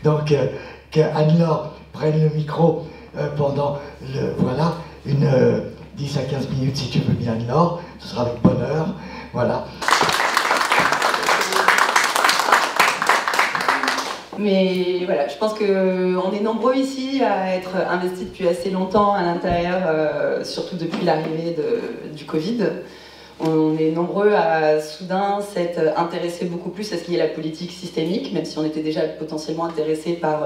Donc, que Anne-Laure prenne le micro pendant voilà, 10 à 15 minutes, si tu veux bien, Anne-Laure. Ce sera avec bonheur. Voilà. Mais voilà, je pense qu'on est nombreux ici à être investis depuis assez longtemps à l'intérieur, surtout depuis l'arrivée du Covid. On est nombreux à soudain s'être intéressés beaucoup plus à ce qui est la politique systémique, même si on était déjà potentiellement intéressés par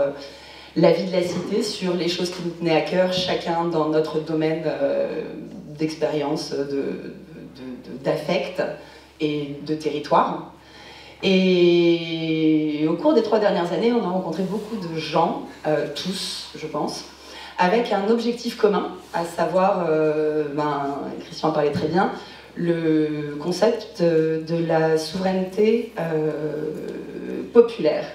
la vie de la cité, sur les choses qui nous tenaient à cœur, chacun dans notre domaine d'expérience, d'affect et de territoire. Et au cours des 3 dernières années, on a rencontré beaucoup de gens, tous, je pense, avec un objectif commun, à savoir, Christian en parlait très bien, le concept de la souveraineté populaire,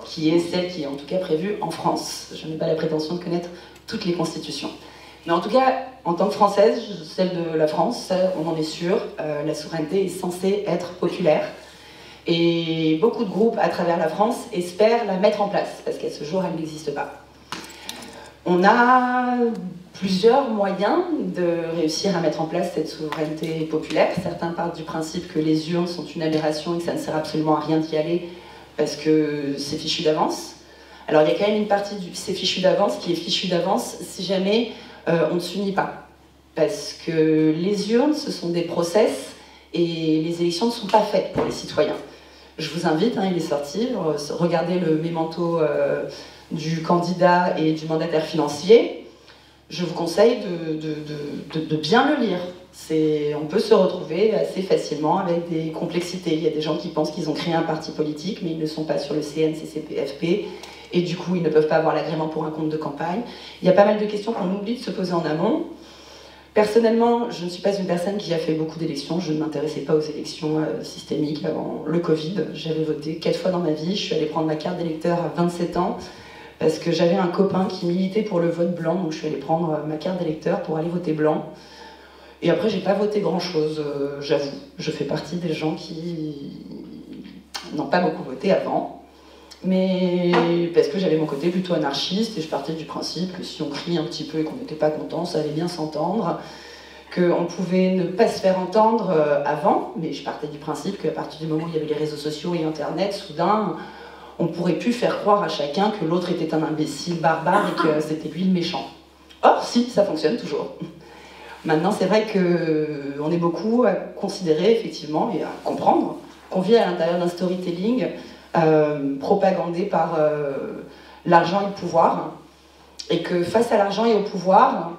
qui est celle qui est en tout cas prévue en France. Je n'ai pas la prétention de connaître toutes les constitutions. Mais en tout cas, en tant que Française, celle de la France, on en est sûr, la souveraineté est censée être populaire. Et beaucoup de groupes à travers la France espèrent la mettre en place, parce qu'à ce jour, elle n'existe pas. On a plusieurs moyens de réussir à mettre en place cette souveraineté populaire. Certains partent du principe que les urnes sont une aberration et que ça ne sert absolument à rien d'y aller, parce que c'est fichu d'avance. Alors il y a quand même une partie de ces fichus d'avance qui est fichu d'avance si jamais on ne s'unit pas. Parce que les urnes, ce sont des process, et les élections ne sont pas faites pour les citoyens. Je vous invite, il est sorti, regardez le mémento du candidat et du mandataire financier. Je vous conseille de bien le lire. On peut se retrouver assez facilement avec des complexités. Il y a des gens qui pensent qu'ils ont créé un parti politique, mais ils ne sont pas sur le CNCCFP, et du coup ils ne peuvent pas avoir l'agrément pour un compte de campagne. Il y a pas mal de questions qu'on oublie de se poser en amont. Personnellement, je ne suis pas une personne qui a fait beaucoup d'élections. Je ne m'intéressais pas aux élections systémiques avant le Covid. J'avais voté 4 fois dans ma vie. Je suis allée prendre ma carte d'électeur à 27 ans parce que j'avais un copain qui militait pour le vote blanc. Donc je suis allée prendre ma carte d'électeur pour aller voter blanc. Et après, j'ai pas voté grand-chose, j'avoue. Je fais partie des gens qui n'ont pas beaucoup voté avant. Mais parce que j'avais mon côté plutôt anarchiste et je partais du principe que si on crie un petit peu et qu'on n'était pas content, ça allait bien s'entendre, qu'on pouvait ne pas se faire entendre avant, mais je partais du principe qu'à partir du moment où il y avait les réseaux sociaux et Internet, soudain, on pourrait plus faire croire à chacun que l'autre était un imbécile barbare et que c'était lui le méchant. Or, si, ça fonctionne toujours. Maintenant, c'est vrai qu'on est beaucoup à considérer, effectivement, et à comprendre qu'on vit à l'intérieur d'un storytelling propagandé par l'argent et le pouvoir, et que face à l'argent et au pouvoir,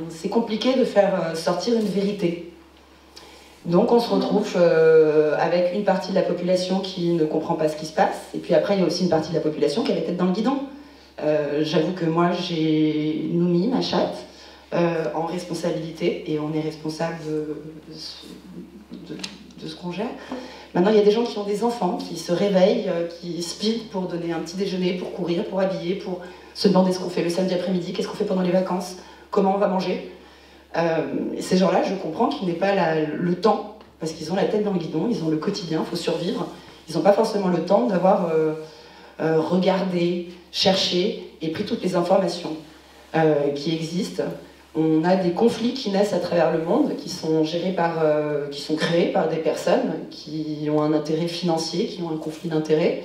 c'est compliqué de faire sortir une vérité. Donc on se retrouve avec une partie de la population qui ne comprend pas ce qui se passe, et puis après il y a aussi une partie de la population qui a la tête dans le guidon. J'avoue que moi j'ai mis ma chatte en responsabilité, et on est responsable de ce qu'on gère. Maintenant, il y a des gens qui ont des enfants, qui se réveillent, qui speedent pour donner un petit déjeuner, pour courir, pour habiller, pour se demander ce qu'on fait le samedi après-midi, qu'est-ce qu'on fait pendant les vacances, comment on va manger. Ces gens-là, je comprends qu'ils n'aient pas le temps, parce qu'ils ont la tête dans le guidon, ils ont le quotidien, il faut survivre. Ils n'ont pas forcément le temps d'avoir regardé, cherché et pris toutes les informations qui existent. On a des conflits qui naissent à travers le monde, qui sont gérés qui sont créés par des personnes qui ont un intérêt financier, qui ont un conflit d'intérêts.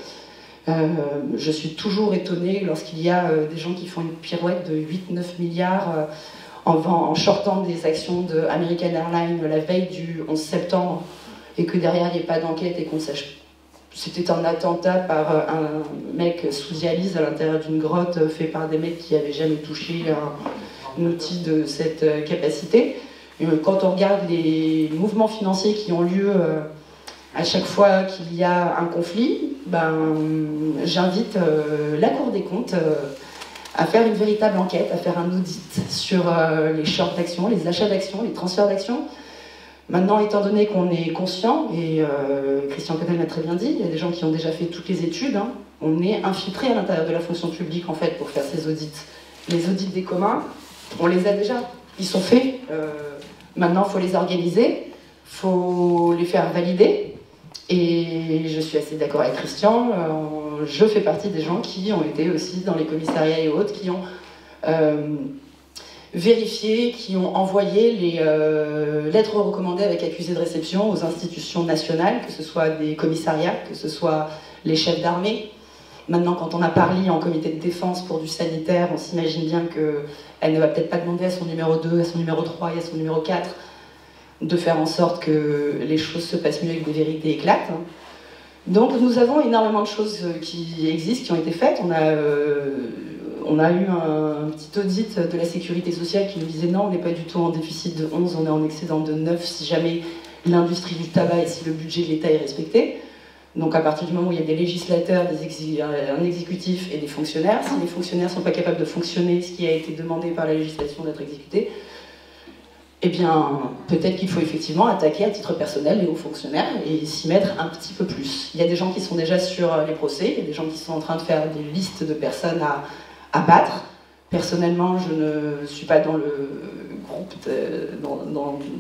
Je suis toujours étonnée lorsqu'il y a des gens qui font une pirouette de 8-9 milliards en shortant des actions de American Airlines la veille du 11 septembre, et que derrière il n'y ait pas d'enquête et qu'on sache. C'était un attentat par un mec sous dialyse à l'intérieur d'une grotte fait par des mecs qui n'avaient jamais touché un outil de cette capacité. Quand on regarde les mouvements financiers qui ont lieu à chaque fois qu'il y a un conflit, j'invite la Cour des comptes à faire une véritable enquête, à faire un audit sur les shorts d'actions, les achats d'actions, les transferts d'actions. Maintenant, étant donné qu'on est conscient, et Christian Canel l'a très bien dit, il y a des gens qui ont déjà fait toutes les études, on est infiltré à l'intérieur de la fonction publique en fait pour faire ces audits. Les audits des communs, on les a déjà, ils sont faits. Maintenant, il faut les organiser, il faut les faire valider. Et je suis assez d'accord avec Christian, je fais partie des gens qui ont été aussi dans les commissariats et autres, qui ont vérifié, qui ont envoyé les lettres recommandées avec accusé de réception aux institutions nationales, que ce soit des commissariats, que ce soit les chefs d'armée. Maintenant, quand on a parlé en comité de défense pour du sanitaire, on s'imagine bien qu'elle ne va peut-être pas demander à son numéro 2, à son numéro 3 et à son numéro 4 de faire en sorte que les choses se passent mieux et que des vérités éclatent. Donc nous avons énormément de choses qui existent, qui ont été faites. On a eu un petit audit de la sécurité sociale qui nous disait non, on n'est pas du tout en déficit de 11, on est en excédent de 9 si jamais l'industrie du tabac et si le budget de l'État est respecté. Donc à partir du moment où il y a des législateurs, un exécutif et des fonctionnaires, si les fonctionnaires ne sont pas capables de fonctionner, ce qui a été demandé par la législation d'être exécuté, eh bien peut-être qu'il faut effectivement attaquer à titre personnel les hauts fonctionnaires et s'y mettre un petit peu plus. Il y a des gens qui sont déjà sur les procès, il y a des gens qui sont en train de faire des listes de personnes à battre. Personnellement, je ne suis pas dans le groupe,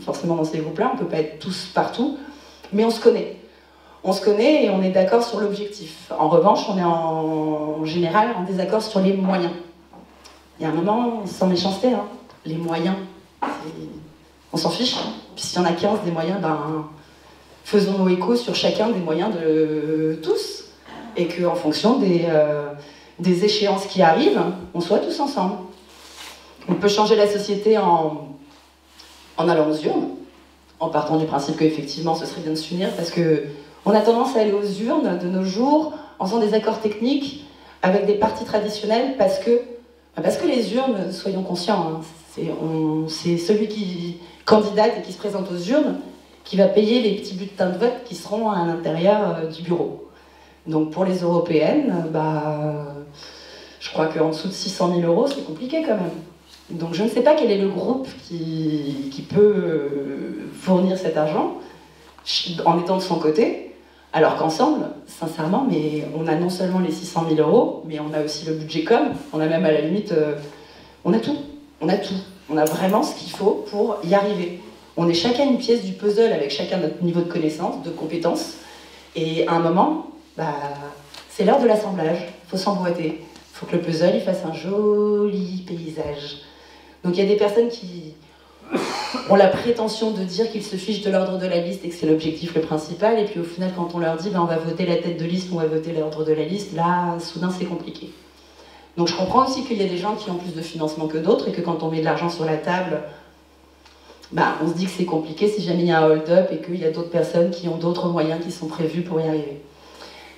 forcément dans ces groupes-là, on ne peut pas être tous partout, mais on se connaît. On se connaît et on est d'accord sur l'objectif. En revanche, on est en général en désaccord sur les moyens. Il y a un moment, sans méchanceté, hein, les moyens, on s'en fiche. Puis s'il y en a 15 des moyens, ben, faisons-nous écho sur chacun des moyens de tous. Et qu'en fonction des échéances qui arrivent, on soit tous ensemble. On peut changer la société en allant aux urnes, en partant du principe qu'effectivement ce serait bien de s'unir, parce qu'on a tendance à aller aux urnes de nos jours en faisant des accords techniques avec des partis traditionnels, parce que les urnes, soyons conscients, hein, c'est celui qui candidate et qui se présente aux urnes qui va payer les petits bulletins de vote qui seront à l'intérieur du bureau. Donc pour les européennes, je crois qu'en dessous de 600 000 €, c'est compliqué quand même. Donc je ne sais pas quel est le groupe qui peut fournir cet argent en étant de son côté, alors qu'ensemble, sincèrement, mais on a non seulement les 600 000 €, mais on a aussi le budget com, on a même à la limite, on a tout. On a vraiment ce qu'il faut pour y arriver. On est chacun une pièce du puzzle avec chacun notre niveau de connaissance, de compétence, et à un moment, c'est l'heure de l'assemblage, il faut s'emboîter, il faut que le puzzle il fasse un joli paysage. Donc il y a des personnes qui ont la prétention de dire qu'ils se fichent de l'ordre de la liste et que c'est l'objectif le principal, et puis au final quand on leur dit on va voter la tête de liste, on va voter l'ordre de la liste, là soudain c'est compliqué. Donc je comprends aussi qu'il y a des gens qui ont plus de financement que d'autres et que quand on met de l'argent sur la table, on se dit que c'est compliqué si jamais il y a un hold-up et qu'il y a d'autres personnes qui ont d'autres moyens qui sont prévus pour y arriver.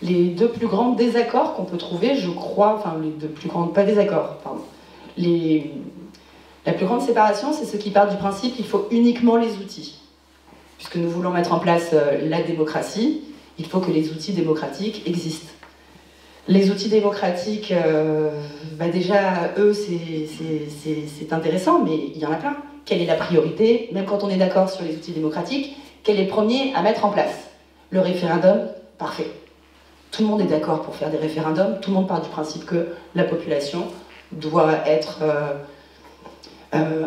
Les deux plus grands désaccords qu'on peut trouver, je crois, enfin les deux plus grandes, pas désaccords, pardon. La plus grande séparation, c'est ce qui part du principe qu'il faut uniquement les outils. Puisque nous voulons mettre en place la démocratie, il faut que les outils démocratiques existent. Les outils démocratiques, déjà, eux, c'est intéressant, mais il y en a plein. Quelle est la priorité? Même quand on est d'accord sur les outils démocratiques, quel est le premier à mettre en place? Le référendum, parfait. Tout le monde est d'accord pour faire des référendums, tout le monde part du principe que la population doit être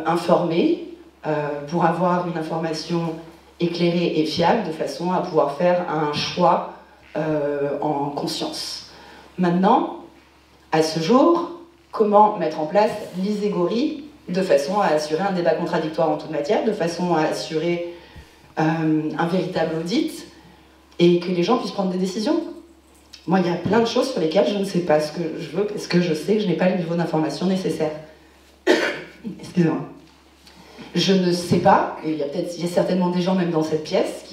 informée pour avoir une information éclairée et fiable de façon à pouvoir faire un choix en conscience. Maintenant, à ce jour, comment mettre en place l'iségorie de façon à assurer un débat contradictoire en toute matière, de façon à assurer un véritable audit et que les gens puissent prendre des décisions? Moi, il y a plein de choses sur lesquelles je ne sais pas ce que je veux parce que je sais que je n'ai pas le niveau d'information nécessaire. Excusez-moi. Je ne sais pas, et il y a certainement des gens même dans cette pièce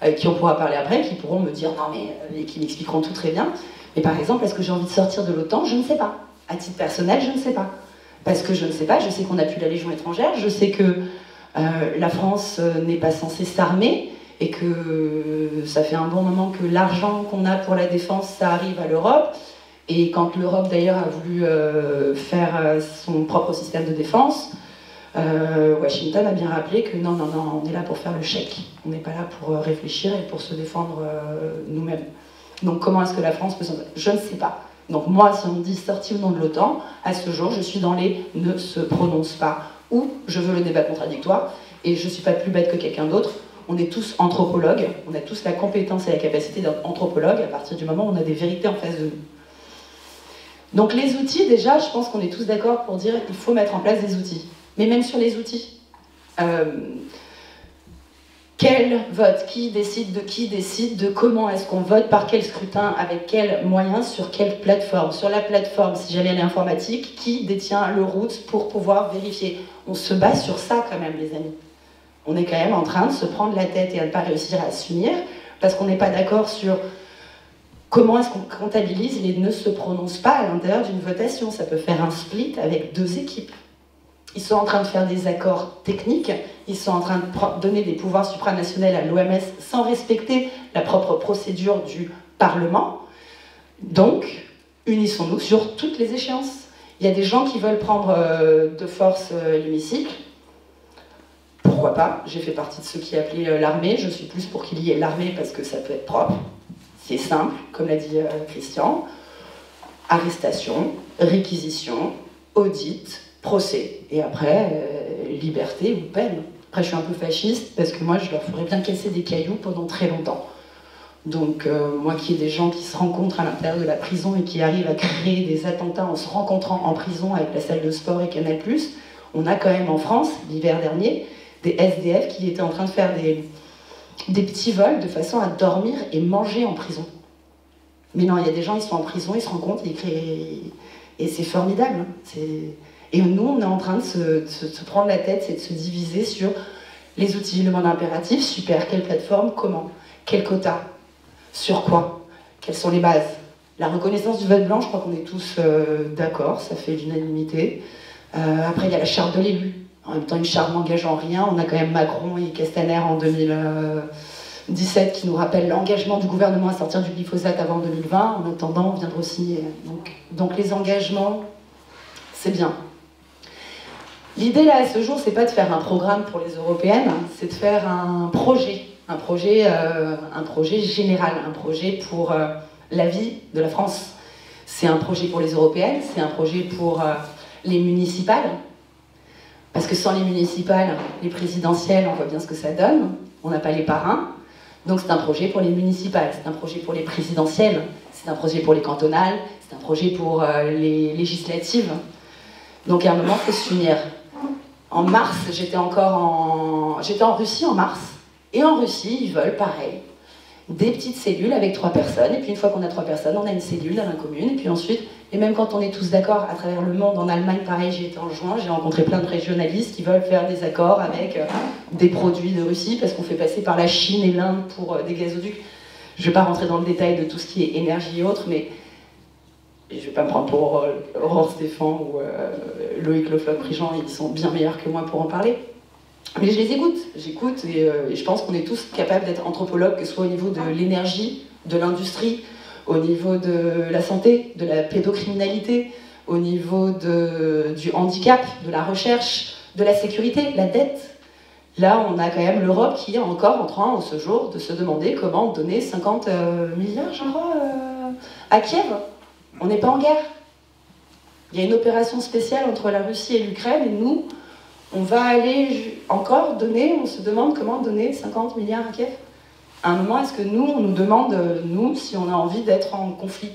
avec qui on pourra parler après, qui pourront me dire non mais, et qui m'expliqueront tout très bien. Mais par exemple, est-ce que j'ai envie de sortir de l'OTAN? Je ne sais pas. À titre personnel, je ne sais pas. Parce que je ne sais pas, je sais qu'on n'a plus la Légion étrangère, je sais que la France n'est pas censée s'armer, et que ça fait un bon moment que l'argent qu'on a pour la défense, ça arrive à l'Europe. Et quand l'Europe d'ailleurs a voulu faire son propre système de défense, Washington a bien rappelé que non, on est là pour faire le chèque. On n'est pas là pour réfléchir et pour se défendre nous-mêmes. Donc comment est-ce que la France peut s'en... Je ne sais pas. Donc moi, si on me dit sorti ou non de l'OTAN, à ce jour, je suis dans les ne se prononce pas. Ou je veux le débat contradictoire, et je ne suis pas plus bête que quelqu'un d'autre, on est tous anthropologues, on a tous la compétence et la capacité d'être anthropologue à partir du moment où on a des vérités en face de nous. Donc les outils, déjà, je pense qu'on est tous d'accord pour dire qu'il faut mettre en place des outils. Mais même sur les outils, quel vote, qui décide de comment est-ce qu'on vote, par quel scrutin, avec quels moyens, sur quelle plateforme. Sur la plateforme, si j'allais à l'informatique, qui détient le root pour pouvoir vérifier. On se base sur ça quand même, les amis. On est quand même en train de se prendre la tête et à ne pas réussir à s'unir, parce qu'on n'est pas d'accord sur comment est-ce qu'on comptabilise les ne se prononce pas à l'intérieur d'une votation. Ça peut faire un split avec 2 équipes. Ils sont en train de faire des accords techniques, ils sont en train de donner des pouvoirs supranationaux à l'OMS sans respecter la propre procédure du Parlement. Donc, unissons-nous sur toutes les échéances. Il y a des gens qui veulent prendre de force l'hémicycle. Pourquoi pas? J'ai fait partie de ceux qui appelaient l'armée. Je suis plus pour qu'il y ait l'armée parce que ça peut être propre. C'est simple, comme l'a dit Christian. Arrestation, réquisition, audit, procès. Et après, liberté ou peine. Après, je suis un peu fasciste parce que moi, je leur ferais bien casser des cailloux pendant très longtemps. Donc, moi qui ai des gens qui se rencontrent à l'intérieur de la prison et qui arrivent à créer des attentats en se rencontrant en prison avec la salle de sport et Canal+, on a quand même en France, l'hiver dernier, des SDF qui étaient en train de faire des petits vols de façon à dormir et manger en prison. Mais non, il y a des gens, ils sont en prison, ils se rencontrent, ils créent... Et c'est formidable. Et nous, on est en train de se prendre la tête et de se diviser sur les outils, le mandat impératif, super, quelle plateforme, comment, quel quota, sur quoi, quelles sont les bases. La reconnaissance du vote blanc, je crois qu'on est tous d'accord, ça fait l'unanimité. Après, il y a la charte de l'élu. En même temps, une charte n'engage en rien. On a quand même Macron et Castaner en 2017 qui nous rappellent l'engagement du gouvernement à sortir du glyphosate avant 2020. En attendant, on vient de re-signer. Donc les engagements, c'est bien. L'idée là, à ce jour, c'est pas de faire un programme pour les européennes, c'est de faire un projet général, un projet pour la vie de la France. C'est un projet pour les européennes, c'est un projet pour les municipales, parce que sans les municipales, les présidentielles, on voit bien ce que ça donne, on n'a pas les parrains, donc c'est un projet pour les municipales, c'est un projet pour les présidentielles, c'est un projet pour les cantonales, c'est un projet pour les législatives. Donc à un moment, il faut s'unir. En mars, j'étais en Russie en mars, et en Russie, ils veulent pareil, des petites cellules avec 3 personnes, et puis une fois qu'on a 3 personnes, on a une cellule dans la commune, et puis ensuite, et même quand on est tous d'accord à travers le monde, en Allemagne, pareil, j'y étais en juin, j'ai rencontré plein de régionalistes qui veulent faire des accords avec des produits de Russie, parce qu'on fait passer par la Chine et l'Inde pour des gazoducs. Je ne vais pas rentrer dans le détail de tout ce qui est énergie et autres, mais je ne vais pas me prendre pour Aurore Stéphane ou Loïc Le Floch-Prigent, ils sont bien meilleurs que moi pour en parler. Mais je les écoute, j'écoute et je pense qu'on est tous capables d'être anthropologues, que ce soit au niveau de l'énergie, de l'industrie, au niveau de la santé, de la pédocriminalité, au niveau du handicap, de la recherche, de la sécurité, la dette. Là, on a quand même l'Europe qui est encore en train, ce jour, de se demander comment donner 50 milliards, je crois, à Kiev. On n'est pas en guerre. Il y a une opération spéciale entre la Russie et l'Ukraine, et nous, on va aller encore donner, on se demande comment donner 50 milliards à Kiev. À un moment, est-ce que nous, on nous demande, nous, si on a envie d'être en conflit?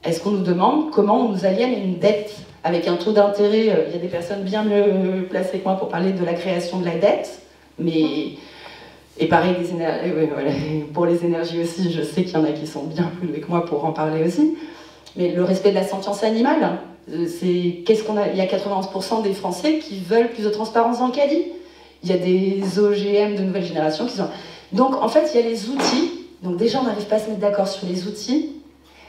Est-ce qu'on nous demande comment on nous aliène à une dette avec un taux d'intérêt? Il y a des personnes bien mieux placées que moi pour parler de la création de la dette, mais... Et pareil, pour les énergies aussi, je sais qu'il y en a qui sont bien plus doués que moi pour en parler aussi. Mais le respect de la sentience animale, qu'est-ce qu'on a? Il y a 91% des Français qui veulent plus de transparence dans le caddie. Il y a des OGM de nouvelle génération qui sont... Donc en fait, il y a les outils. Donc déjà, on n'arrive pas à se mettre d'accord sur les outils.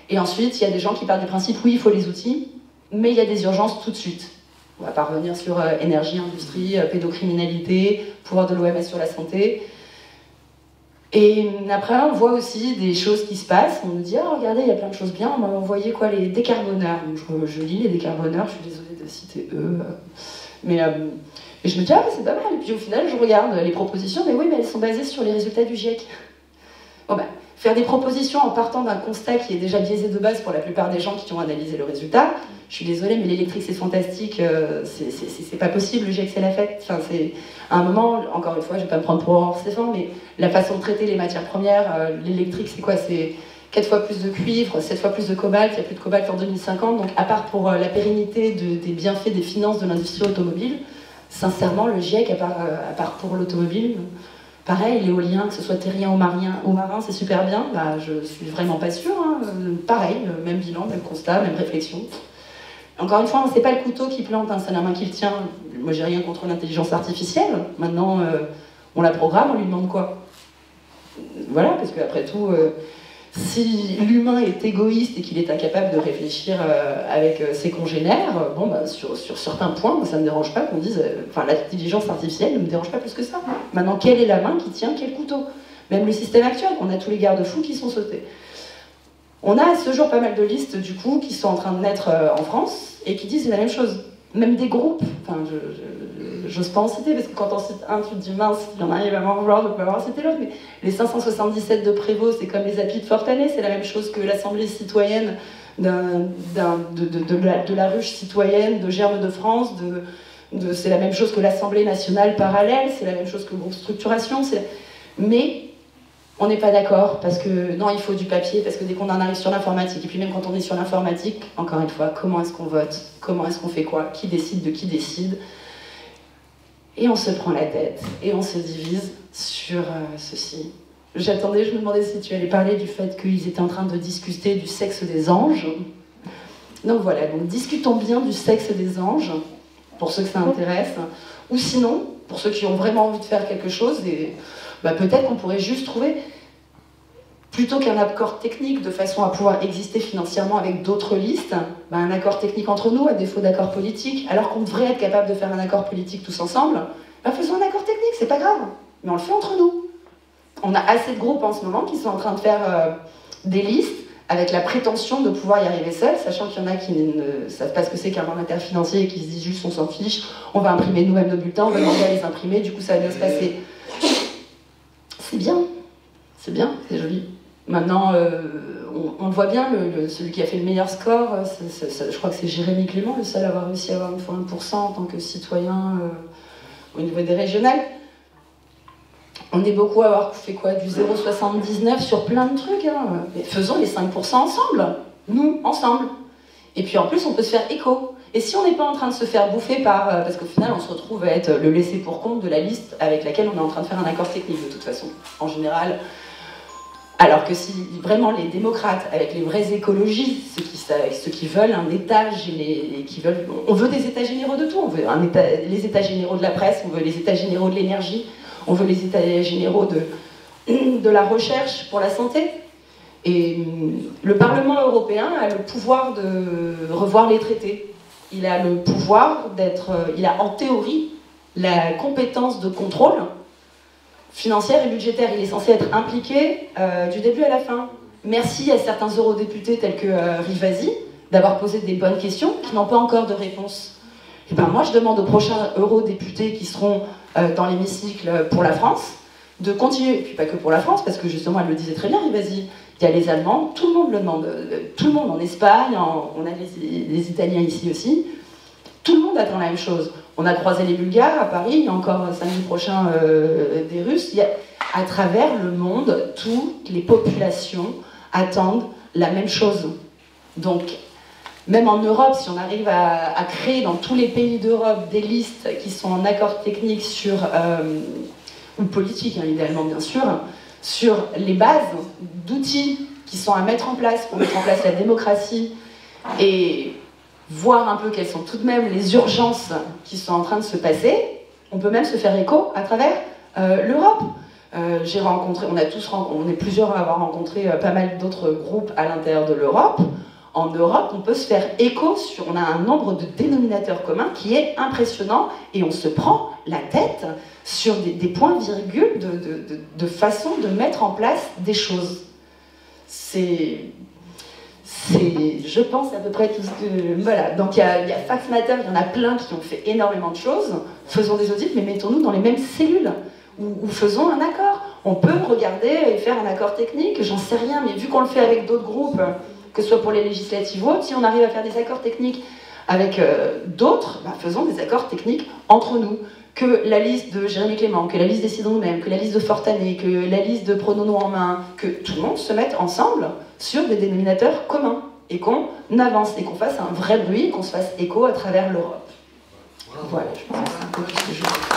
Et ensuite, il y a des gens qui partent du principe, oui, il faut les outils, mais il y a des urgences tout de suite. On va pas revenir sur énergie, industrie, pédocriminalité, pouvoir de l'OMS sur la santé. Et après, on voit aussi des choses qui se passent. On nous dit, oh, regardez, il y a plein de choses bien. On m'a envoyé quoi, les décarboneurs. Donc, je lis les décarboneurs, je suis désolée de citer eux. Et je me dis, ah, c'est pas mal. Et puis au final, je regarde les propositions, mais oui, mais elles sont basées sur les résultats du GIEC. Bon, ben, faire des propositions en partant d'un constat qui est déjà biaisé de base pour la plupart des gens qui ont analysé le résultat. Je suis désolée, mais l'électrique c'est fantastique, c'est pas possible, le GIEC c'est la fête. Enfin, c'est à un moment, encore une fois, je vais pas me prendre pour Aurore Stéphane, mais la façon de traiter les matières premières, l'électrique c'est quoi? C'est 4 fois plus de cuivre, 7 fois plus de cobalt, il n'y a plus de cobalt en 2050, donc à part pour la pérennité des bienfaits des finances de l'industrie automobile, sincèrement, le GIEC, à part pour l'automobile, pareil, l'éolien, que ce soit terrien ou marin, c'est super bien. Bah, je suis vraiment pas sûre. Hein. Pareil, même bilan, même constat, même réflexion. Encore une fois, c'est pas le couteau qui plante, hein, c'est la main qui le tient. Moi, j'ai rien contre l'intelligence artificielle. Maintenant, on la programme, on lui demande quoi? Voilà, parce qu'après tout, si l'humain est égoïste et qu'il est incapable de réfléchir avec ses congénères, bon, bah, sur certains points, ça ne me dérange pas qu'on dise... Enfin, l'intelligence artificielle ne me dérange pas plus que ça. Maintenant, quelle est la main qui tient quel couteau? Même le système actuel, on a tous les garde-fous qui sont sautés. On a à ce jour pas mal de listes, du coup, qui sont en train de naître en France et qui disent la même chose. Même des groupes, enfin, j'ose pas en citer, parce que quand on cite un, tu te dis mince, il y en a un, il va m'en vouloir de ne pas avoir cité l'autre, mais les 577 de Prévost, c'est comme les appuis de Fortanet, c'est la même chose que l'Assemblée citoyenne de la ruche citoyenne, de Germe de France, c'est la même chose que l'Assemblée nationale parallèle, c'est la même chose que le groupe Structuration, mais on n'est pas d'accord, parce que non, il faut du papier, parce que dès qu'on en arrive sur l'informatique, et puis même quand on est sur l'informatique, encore une fois, comment est-ce qu'on vote? Comment est-ce qu'on fait quoi? Qui décide de qui décide? Et on se prend la tête, et on se divise sur ceci. J'attendais, je me demandais si tu allais parler du fait qu'ils étaient en train de discuter du sexe des anges. Donc voilà, donc discutons bien du sexe des anges, pour ceux que ça intéresse, ou sinon, pour ceux qui ont vraiment envie de faire quelque chose, et bah, peut-être qu'on pourrait juste trouver, plutôt qu'un accord technique de façon à pouvoir exister financièrement avec d'autres listes, bah, un accord technique entre nous, à défaut d'accord politique, alors qu'on devrait être capable de faire un accord politique tous ensemble, bah, faisons un accord technique, c'est pas grave, mais on le fait entre nous. On a assez de groupes en ce moment qui sont en train de faire des listes avec la prétention de pouvoir y arriver seuls, sachant qu'il y en a qui ne savent pas ce que c'est qu'un mandataire financier et qui se disent juste on s'en fiche, on va imprimer nous-mêmes nos bulletins, on va demander à les imprimer, du coup ça va bien se passer. C'est bien, c'est joli. Maintenant, on voit bien, celui qui a fait le meilleur score, je crois que c'est Jérémy Clément, le seul à avoir réussi à avoir une fois 1% en tant que citoyen au niveau des régionales. On est beaucoup à avoir fait quoi, du 0,79 sur plein de trucs. Hein. Mais faisons les 5% ensemble, nous, ensemble. Et puis en plus, on peut se faire écho. Et si on n'est pas en train de se faire bouffer par... parce qu'au final, on se retrouve à être le laissé pour compte de la liste avec laquelle on est en train de faire un accord technique, de toute façon, en général. Alors que si vraiment les démocrates, avec les vrais écologistes, ceux qui veulent un État, on veut des États généraux de tout. On veut les États généraux de la presse, on veut les États généraux de l'énergie, on veut les États généraux de la recherche pour la santé. Et le Parlement européen a le pouvoir de revoir les traités. Il a le pouvoir il a en théorie la compétence de contrôle financière et budgétaire. Il est censé être impliqué du début à la fin. Merci à certains eurodéputés tels que Rivasi d'avoir posé des bonnes questions qui n'ont pas encore de réponse. Et ben moi je demande aux prochains eurodéputés qui seront dans l'hémicycle pour la France de continuer, et puis pas que pour la France, parce que justement elle le disait très bien Rivasi, il y a les Allemands, tout le monde le demande, tout le monde en Espagne, on a les Italiens ici aussi, tout le monde attend la même chose. On a croisé les Bulgares à Paris, il y a encore samedi prochain des Russes. À travers le monde, toutes les populations attendent la même chose. Donc, même en Europe, si on arrive à créer dans tous les pays d'Europe des listes qui sont en accord technique ou politique, hein, idéalement bien sûr, sur les bases d'outils qui sont à mettre en place pour mettre en place la démocratie et voir un peu quelles sont tout de même les urgences qui sont en train de se passer, on peut même se faire écho à travers l'Europe. J'ai rencontré, on est plusieurs à avoir rencontré pas mal d'autres groupes à l'intérieur de l'Europe. En Europe, on peut se faire écho on a un nombre de dénominateurs communs qui est impressionnant et on se prend la tête sur des points-virgules de façon de mettre en place des choses. C'est, je pense, à peu près tout ce que... Voilà, donc il y a Fax Matter, il y en a plein qui ont fait énormément de choses. Faisons des audits, mais mettons-nous dans les mêmes cellules. Ou faisons un accord. on peut regarder et faire un accord technique, j'en sais rien, mais vu qu'on le fait avec d'autres groupes, que ce soit pour les législatives ou autres, si on arrive à faire des accords techniques avec d'autres, bah, faisons des accords techniques entre nous. Que la liste de Jérémy Clément, que la liste Décidons nous-mêmes, que la liste de Fortanet, que la liste de Prenons-nous en main, que tout le monde se mette ensemble sur des dénominateurs communs et qu'on avance et qu'on fasse un vrai bruit, qu'on se fasse écho à travers l'Europe. Voilà, je pense que c'est un peu tout ce que je veux dire.